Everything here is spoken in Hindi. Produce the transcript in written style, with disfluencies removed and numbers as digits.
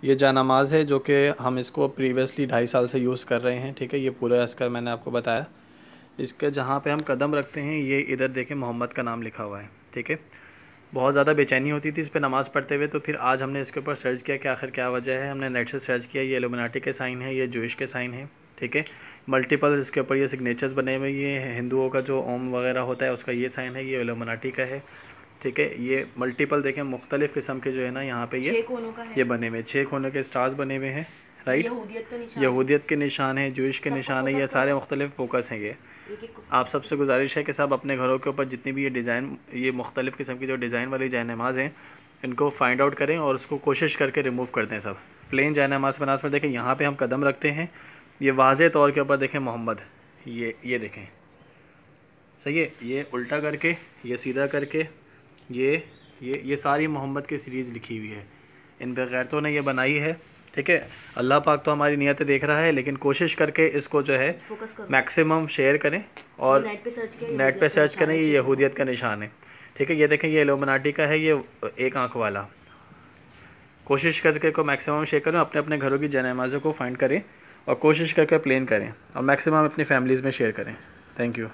ये जानमाज़ है जो कि हम इसको प्रीवियसली 2.5 साल से यूज़ कर रहे हैं, ठीक है। ये पूरा इसका मैंने आपको बताया। इसके जहाँ पे हम कदम रखते हैं ये इधर देखें मोहम्मद का नाम लिखा हुआ है, ठीक है। बहुत ज़्यादा बेचैनी होती थी इस पर नमाज़ पढ़ते हुए, तो फिर आज हमने इसके ऊपर सर्च किया कि आखिर क्या वजह है। हमने नेट से सर्च किया, ये इल्यूमिनाटी के साइन है, ये जूइश के साइन है, ठीक है। मल्टीपल इसके ऊपर ये सिग्नेचर्स बने हुए, ये हिंदुओं का जो ओम वगैरह होता है उसका ये साइन है, ये इल्यूमिनाटी का है, ठीक है। ये मल्टीपल देखें मुख्तलिफ़ किस्म के जो है ना यहाँ पे ये बने हुए 6 कोनों के स्टार्स बने हुए हैं, राइट। यहूदियत के निशान है, जूइश के निशान है, ये सारे मुख्तलिफ फोकस हैं। ये आप सबसे गुजारिश है कि सब अपने घरों के ऊपर जितनी भी ये डिज़ाइन, ये मुख्तलिफ़ किस्म की जो डिज़ाइन वाली जैनमाज़ हैं इनको फाइंड आउट करें और उसको कोशिश करके रिमूव कर दें। सब प्लेन जैनमाज़ बनाज पर देखें, यहाँ पे हम कदम रखते हैं, ये वाज़े तौर के ऊपर देखें मोहम्मद, ये देखें, सही है। ये उल्टा करके, ये सीधा करके, ये सारी मोहम्मद की सीरीज़ लिखी हुई है, इन बेगैरतों ने ये बनाई है, ठीक है। अल्लाह पाक तो हमारी नियत देख रहा है, लेकिन कोशिश करके इसको जो है मैक्सिमम शेयर करें और नेट पे सर्च करें। ये यहूदियत का निशान है, ठीक है। ये देखें, ये इल्यूमिनाटी का है, ये एक आंख वाला। कोशिश करके को मैक्सिमम शेयर करें, अपने अपने घरों की जनाज़ों को फाइंड करें और कोशिश करके प्लेन करें और मैक्सिमम अपनी फैमिलीज़ में शेयर करें। Thank you.